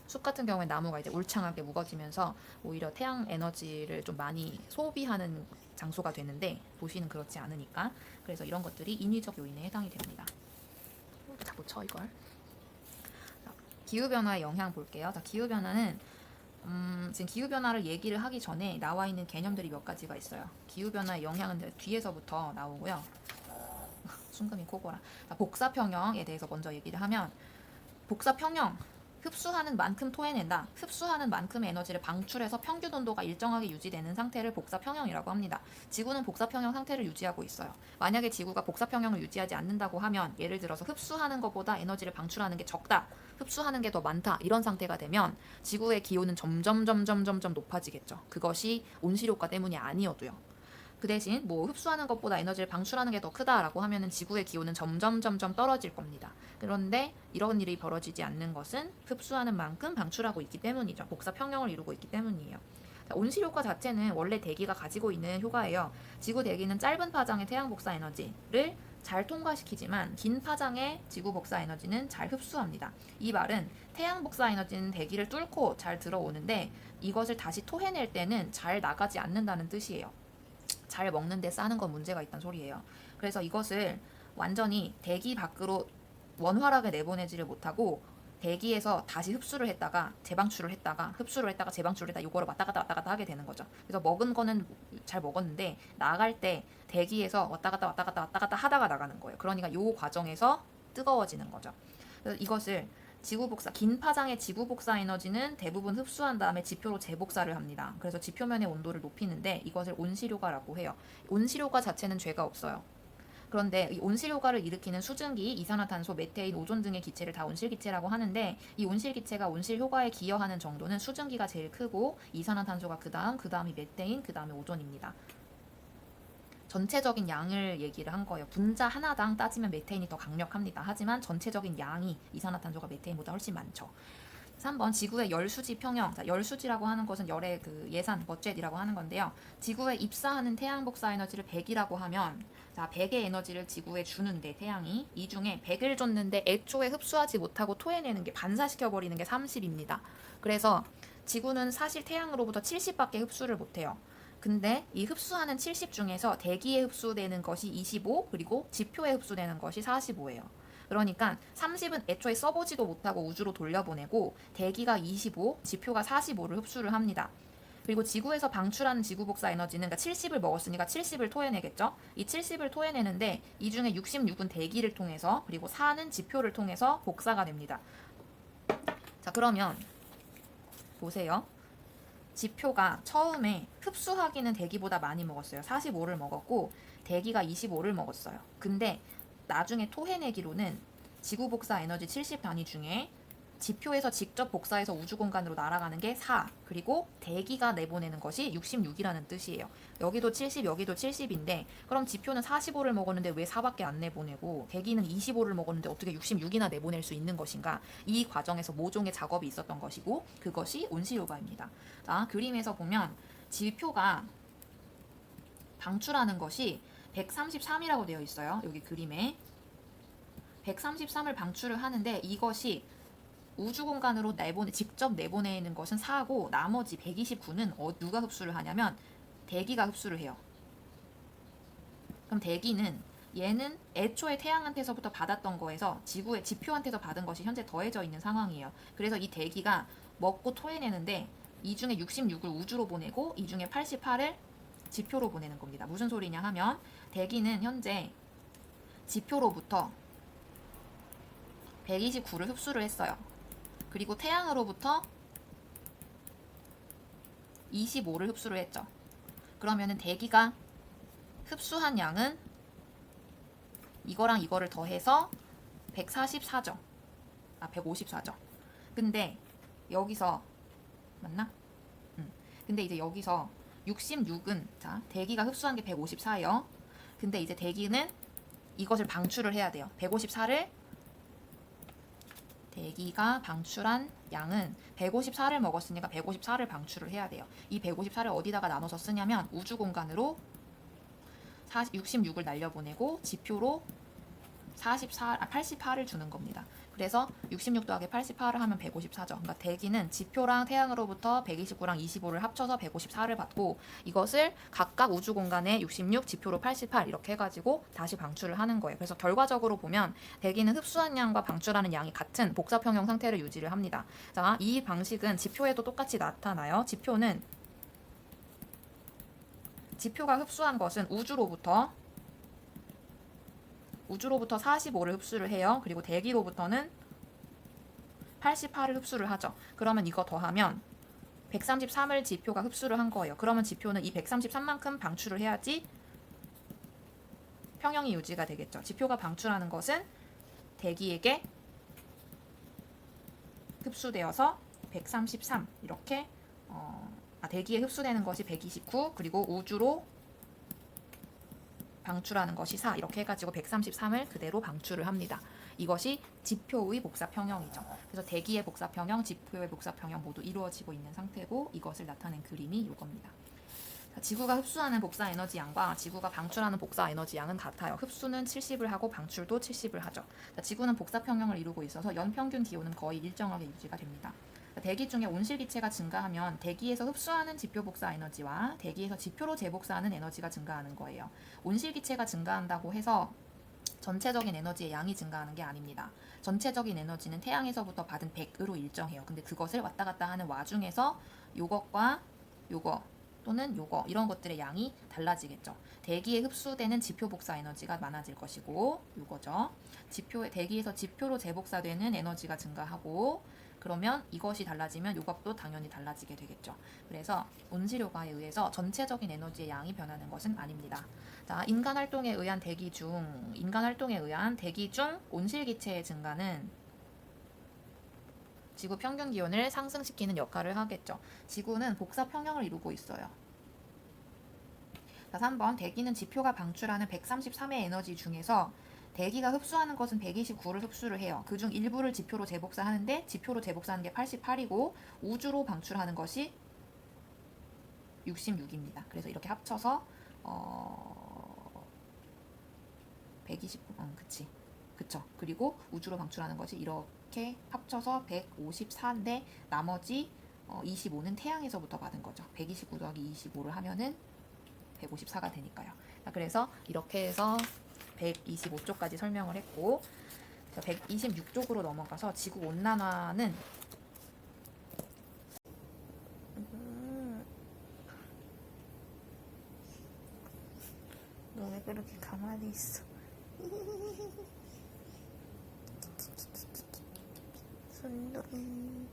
숲 같은 경우에 나무가 이제 울창하게 우거지면서 오히려 태양 에너지를 좀 많이 소비하는 장소가 되는데 도시는 그렇지 않으니까. 그래서 이런 것들이 인위적 요인에 해당이 됩니다. 다 못 쳐 이걸. 기후변화의 영향 볼게요. 자, 기후변화는 지금 기후변화를 얘기를 하기 전에 나와 있는 개념들이 몇 가지가 있어요. 기후변화의 영향은 뒤에서부터 나오고요. 순금이 코고라. 복사평형에 대해서 먼저 얘기를 하면, 복사평형, 흡수하는 만큼 토해낸다. 흡수하는 만큼의 에너지를 방출해서 평균 온도가 일정하게 유지되는 상태를 복사평형이라고 합니다. 지구는 복사평형 상태를 유지하고 있어요. 만약에 지구가 복사평형을 유지하지 않는다고 하면, 예를 들어서 흡수하는 것보다 에너지를 방출하는 게 적다, 흡수하는 게 더 많다, 이런 상태가 되면 지구의 기온은 점점 높아지겠죠. 그것이 온실효과 때문이 아니어도요. 그 대신 뭐 흡수하는 것보다 에너지를 방출하는 게 더 크다라고 하면은 지구의 기온은 점점 떨어질 겁니다. 그런데 이런 일이 벌어지지 않는 것은 흡수하는 만큼 방출하고 있기 때문이죠. 복사 평형을 이루고 있기 때문이에요. 자, 온실 효과 자체는 원래 대기가 가지고 있는 효과예요. 지구 대기는 짧은 파장의 태양 복사 에너지를 잘 통과시키지만 긴 파장의 지구 복사 에너지는 잘 흡수합니다. 이 말은 태양 복사 에너지는 대기를 뚫고 잘 들어오는데 이것을 다시 토해낼 때는 잘 나가지 않는다는 뜻이에요. 잘 먹는데 싸는 건 문제가 있다는 소리예요. 그래서 이것을 완전히 대기 밖으로 원활하게 내보내지를 못하고 대기에서 다시 흡수를 했다가 재방출을 했다가 흡수를 했다가 재방출을 했다가 이거를 왔다 갔다 하게 되는 거죠. 그래서 먹은 거는 잘 먹었는데 나갈 때 대기에서 왔다 갔다 하다가 나가는 거예요. 그러니까 이 과정에서 뜨거워지는 거죠. 그래서 이것을 지구복사, 긴 파장의 지구복사 에너지는 대부분 흡수한 다음에 지표로 재복사를 합니다. 그래서 지표면의 온도를 높이는데 이것을 온실효과라고 해요. 온실효과 자체는 죄가 없어요. 그런데 이 온실효과를 일으키는 수증기, 이산화탄소, 메테인, 오존 등의 기체를 다 온실기체라고 하는데 이 온실기체가 온실효과에 기여하는 정도는 수증기가 제일 크고 이산화탄소가 그 다음이 메테인, 그 다음에 오존입니다. 전체적인 양을 얘기를 한 거예요. 분자 하나당 따지면 메테인이 더 강력합니다. 하지만 전체적인 양이 이산화탄소가 메테인보다 훨씬 많죠. 3번 지구의 열수지 평형. 자, 열수지라고 하는 것은 열의 그 예산, 버젯이라고 하는 건데요. 지구에 입사하는 태양 복사 에너지를 100이라고 하면, 자, 100의 에너지를 지구에 주는데 태양이 이 중에 100을 줬는데 애초에 흡수하지 못하고 토해내는 게 반사시켜 버리는 게 30입니다. 그래서 지구는 사실 태양으로부터 70밖에 흡수를 못해요. 근데 이 흡수하는 70 중에서 대기에 흡수되는 것이 25, 그리고 지표에 흡수되는 것이 45예요. 그러니까 30은 애초에 써보지도 못하고 우주로 돌려보내고 대기가 25, 지표가 45를 흡수를 합니다. 그리고 지구에서 방출하는 지구 복사 에너지는, 그러니까 70을 먹었으니까 70을 토해내겠죠. 이 70을 토해내는데 이 중에 66은 대기를 통해서, 그리고 4는 지표를 통해서 복사가 됩니다. 자, 그러면 보세요. 지표가 처음에 흡수하기는 대기보다 많이 먹었어요. 45를 먹었고 대기가 25를 먹었어요. 근데 나중에 토해내기로는 지구 복사 에너지 70 단위 중에 지표에서 직접 복사해서 우주 공간으로 날아가는 게 4, 그리고 대기가 내보내는 것이 66이라는 뜻이에요. 여기도 70, 여기도 70인데 그럼 지표는 45를 먹었는데 왜 4밖에 안 내보내고 대기는 25를 먹었는데 어떻게 66이나 내보낼 수 있는 것인가? 이 과정에서 모종의 작업이 있었던 것이고 그것이 온실효과입니다. 자, 그림에서 보면 지표가 방출하는 것이 133이라고 되어 있어요. 여기 그림에 133을 방출을 하는데 이것이 우주 공간으로 직접 내보내는 것은 4고 나머지 129는 누가 흡수를 하냐면 대기가 흡수를 해요. 그럼 대기는 얘는 애초에 태양한테서부터 받았던 거에서 지구의 지표한테서 받은 것이 현재 더해져 있는 상황이에요. 그래서 이 대기가 먹고 토해내는데 이 중에 66을 우주로 보내고 이 중에 88을 지표로 보내는 겁니다. 무슨 소리냐 하면 대기는 현재 지표로부터 129를 흡수를 했어요. 그리고 태양으로부터 25를 흡수를 했죠. 그러면은 대기가 흡수한 양은 이거랑 이거를 더해서 144죠. 154죠. 근데 여기서 맞나? 근데 이제 여기서 66은 자, 대기가 흡수한 게 154예요. 근데 이제 대기는 이것을 방출을 해야 돼요. 154를 대기가 방출한 양은 154를 먹었으니까 154를 방출을 해야 돼요. 이 154를 어디다가 나눠서 쓰냐면 우주 공간으로 66을 날려보내고 지표로 88을 주는 겁니다. 그래서 66 더하기 88을 하면 154죠. 그러니까 대기는 지표랑 태양으로부터 129랑 25를 합쳐서 154를 받고 이것을 각각 우주 공간에 66, 지표로 88 이렇게 해가지고 다시 방출을 하는 거예요. 그래서 결과적으로 보면 대기는 흡수한 양과 방출하는 양이 같은 복사평형 상태를 유지를 합니다. 자, 이 방식은 지표에도 똑같이 나타나요. 지표가 흡수한 것은 우주로부터 45를 흡수를 해요. 그리고 대기로부터는 88을 흡수를 하죠. 그러면 이거 더하면 133을 지표가 흡수를 한 거예요. 그러면 지표는 이 133만큼 방출을 해야지 평형이 유지가 되겠죠. 지표가 방출하는 것은 대기에게 흡수되어서 133 이렇게 대기에 흡수되는 것이 129 그리고 우주로 방출하는 것이 4 이렇게 해가지고 133을 그대로 방출을 합니다. 이것이 지표의 복사평형이죠. 그래서 대기의 복사평형, 지표의 복사평형 모두 이루어지고 있는 상태고 이것을 나타낸 그림이 이겁니다. 지구가 흡수하는 복사 에너지 양과 지구가 방출하는 복사 에너지 양은 같아요. 흡수는 70을 하고 방출도 70을 하죠. 지구는 복사평형을 이루고 있어서 연평균 기온은 거의 일정하게 유지가 됩니다. 대기 중에 온실기체가 증가하면 대기에서 흡수하는 지표 복사 에너지와 대기에서 지표로 재복사하는 에너지가 증가하는 거예요. 온실기체가 증가한다고 해서 전체적인 에너지의 양이 증가하는 게 아닙니다. 전체적인 에너지는 태양에서부터 받은 100으로 일정해요. 근데 그것을 왔다 갔다 하는 와중에서 요것과 요거 또는 요거 이런 것들의 양이 달라지겠죠. 대기에 흡수되는 지표 복사 에너지가 많아질 것이고 요거죠. 대기에서 지표로 재복사되는 에너지가 증가하고 그러면 이것이 달라지면 요것도 당연히 달라지게 되겠죠. 그래서 온실효과에 의해서 전체적인 에너지의 양이 변하는 것은 아닙니다. 자, 인간 활동에 의한 대기 중 온실기체의 증가는 지구 평균 기온을 상승시키는 역할을 하겠죠. 지구는 복사 평형을 이루고 있어요. 자, 3번 대기는 지표가 방출하는 133의 에너지 중에서 대기가 흡수하는 것은 129를 흡수를 해요. 그중 일부를 지표로 재복사하는데 지표로 재복사하는 게 88이고 우주로 방출하는 것이 66입니다. 그래서 이렇게 합쳐서 129, 그쵸. 그리고 우주로 방출하는 것이 이렇게 합쳐서 154인데 나머지 25는 태양에서부터 받은 거죠. 129 더하기 25를 하면은 154가 되니까요. 그래서 이렇게 해서 125쪽까지 설명을 했고 126쪽으로 넘어가서 지구 온난화는 너 왜 그렇게 가만히 있어? 손놀이.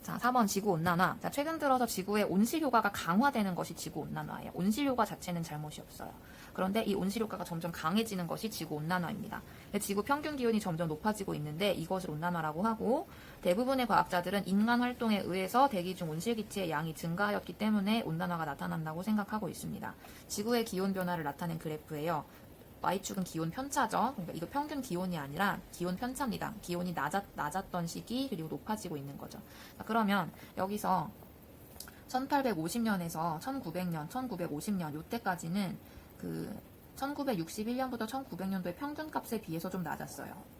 자, 4번 지구온난화. 자, 최근 들어서 지구의 온실효과가 강화되는 것이 지구온난화예요. 온실효과 자체는 잘못이 없어요. 그런데 이 온실효과가 점점 강해지는 것이 지구온난화입니다. 지구 평균 기온이 점점 높아지고 있는데 이것을 온난화라고 하고 대부분의 과학자들은 인간 활동에 의해서 대기 중 온실기체의 양이 증가하였기 때문에 온난화가 나타난다고 생각하고 있습니다. 지구의 기온 변화를 나타낸 그래프예요. Y축은 기온 편차죠. 그러니까 이거 평균 기온이 아니라 기온 편차입니다. 기온이 낮았던 시기 그리고 높아지고 있는 거죠. 자, 그러면 여기서 1850년에서 1900년, 1950년 요때까지는 그 1961년부터 1900년도의 평균값에 비해서 좀 낮았어요.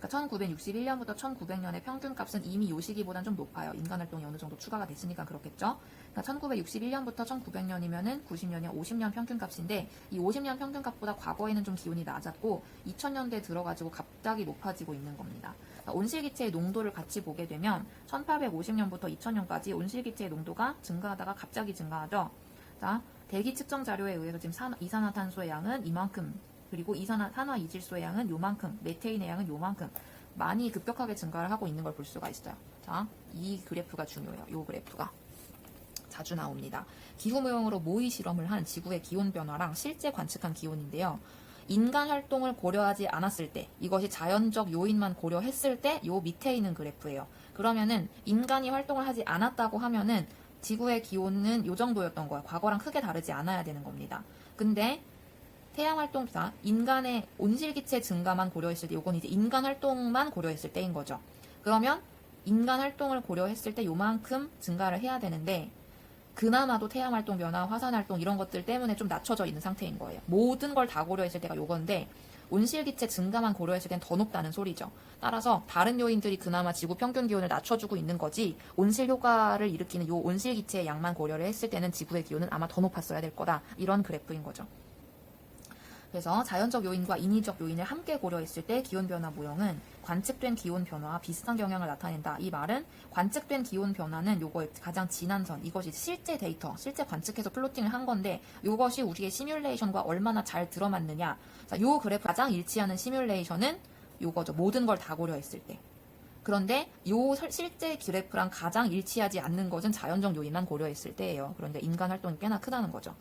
그러니까 1961년부터 1900년의 평균값은 이미 요 시기보다는 좀 높아요. 인간활동이 어느 정도 추가가 됐으니까 그렇겠죠. 그러니까 1961년부터 1900년이면은 90년이 50년 평균값인데 이 50년 평균값보다 과거에는 좀 기온이 낮았고 2000년대에 들어가지고 갑자기 높아지고 있는 겁니다. 그러니까 온실기체의 농도를 같이 보게 되면 1850년부터 2000년까지 온실기체의 농도가 증가하다가 갑자기 증가하죠. 자, 대기 측정 자료에 의해서 지금 이산화탄소의 양은 이만큼 그리고 산화이질소의 양은 요만큼, 메테인의 양은 요만큼 많이 급격하게 증가를 하고 있는 걸 볼 수가 있어요. 자, 이 그래프가 중요해요. 이 그래프가 자주 나옵니다. 기후모형으로 모의 실험을 한 지구의 기온 변화랑 실제 관측한 기온인데요. 인간 활동을 고려하지 않았을 때, 이것이 자연적 요인만 고려했을 때 요 밑에 있는 그래프예요. 그러면은 인간이 활동을 하지 않았다고 하면은 지구의 기온은 요 정도였던 거예요. 과거랑 크게 다르지 않아야 되는 겁니다. 근데 태양활동사, 인간의 온실기체 증가만 고려했을 때, 요건 이제 인간 활동만 고려했을 때인 거죠. 그러면 인간 활동을 고려했을 때 요만큼 증가를 해야 되는데, 그나마도 태양활동 변화, 화산활동 이런 것들 때문에 좀 낮춰져 있는 상태인 거예요. 모든 걸 다 고려했을 때가 요건데, 온실기체 증가만 고려했을 땐 더 높다는 소리죠. 따라서 다른 요인들이 그나마 지구 평균 기온을 낮춰주고 있는 거지 온실 효과를 일으키는 요 온실기체의 양만 고려를 했을 때는 지구의 기온은 아마 더 높았어야 될 거다. 이런 그래프인 거죠. 그래서 자연적 요인과 인위적 요인을 함께 고려했을 때 기온변화 모형은 관측된 기온 변화와 비슷한 경향을 나타낸다. 이 말은 관측된 기온 변화는 요거의 가장 진한 선, 이것이 실제 데이터, 실제 관측해서 플로팅을 한 건데 이것이 우리의 시뮬레이션과 얼마나 잘 들어맞느냐. 자, 요 그래프 가장 일치하는 시뮬레이션은 요거죠. 모든 걸 다 고려했을 때. 그런데 요 실제 그래프랑 가장 일치하지 않는 것은 자연적 요인만 고려했을 때예요. 그런데 인간 활동이 꽤나 크다는 거죠.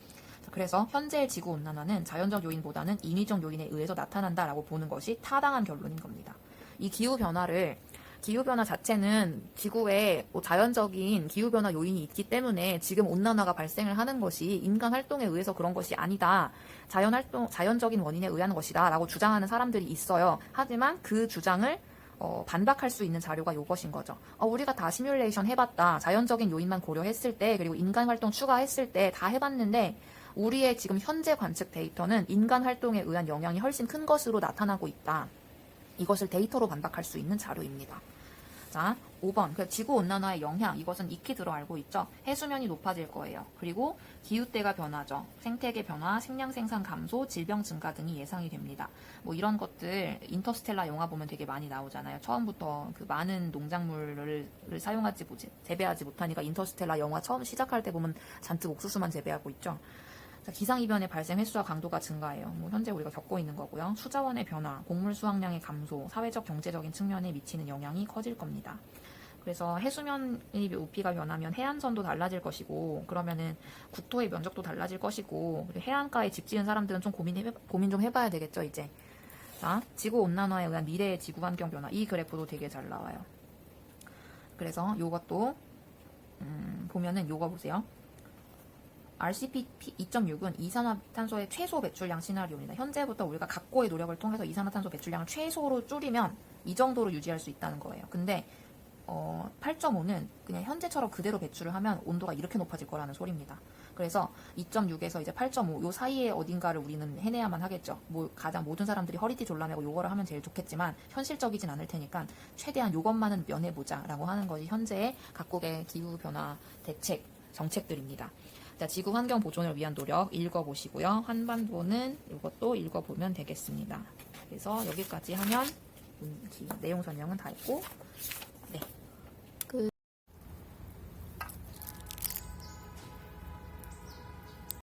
그래서 현재의 지구온난화는 자연적 요인보다는 인위적 요인에 의해서 나타난다라고 보는 것이 타당한 결론인 겁니다. 이 기후변화 자체는 지구에 자연적인 기후변화 요인이 있기 때문에 지금 온난화가 발생을 하는 것이 인간 활동에 의해서 그런 것이 아니다. 자연적인 원인에 의한 것이다. 라고 주장하는 사람들이 있어요. 하지만 그 주장을 반박할 수 있는 자료가 요것인 거죠. 우리가 다 시뮬레이션 해봤다. 자연적인 요인만 고려했을 때, 그리고 인간 활동 추가했을 때 다 해봤는데, 우리의 지금 현재 관측 데이터는 인간 활동에 의한 영향이 훨씬 큰 것으로 나타나고 있다. 이것을 데이터로 반박할 수 있는 자료입니다. 자, 5번. 지구온난화의 영향. 이것은 익히 들어 알고 있죠. 해수면이 높아질 거예요. 그리고 기후대가 변하죠. 생태계 변화, 식량 생산 감소, 질병 증가 등이 예상이 됩니다. 뭐 이런 것들 인터스텔라 영화 보면 되게 많이 나오잖아요. 처음부터 그 많은 농작물을 재배하지 못하니까 인터스텔라 영화 처음 시작할 때 보면 잔뜩 옥수수만 재배하고 있죠. 기상이변의 발생 횟수와 강도가 증가해요. 뭐 현재 우리가 겪고 있는 거고요. 수자원의 변화, 곡물 수확량의 감소, 사회적 경제적인 측면에 미치는 영향이 커질 겁니다. 그래서 해수면의 높이가 변하면 해안선도 달라질 것이고, 그러면은 국토의 면적도 달라질 것이고, 해안가에 집 지은 사람들은 좀 고민 좀 해봐야 되겠죠, 이제. 자, 지구 온난화에 의한 미래의 지구 환경 변화. 이 그래프도 되게 잘 나와요. 그래서 요것도 보면은 요거 보세요. RCP 2.6은 이산화탄소의 최소 배출량 시나리오입니다. 현재부터 우리가 각고의 노력을 통해서 이산화탄소 배출량을 최소로 줄이면 이 정도로 유지할 수 있다는 거예요. 근데 8.5는 그냥 현재처럼 그대로 배출을 하면 온도가 이렇게 높아질 거라는 소리입니다. 그래서 2.6에서 이제 8.5 요 사이에 어딘가를 우리는 해내야만 하겠죠. 뭐 가장 모든 사람들이 허리띠 졸라매고 요거를 하면 제일 좋겠지만 현실적이진 않을 테니까 최대한 요것만은 면해보자라고 하는 것이 현재의 각국의 기후변화 대책, 정책들입니다. 자, 지구 환경 보존을 위한 노력 읽어보시고요. 한반도는 이것도 읽어보면 되겠습니다. 그래서 여기까지 하면 내용 설명은 다 했고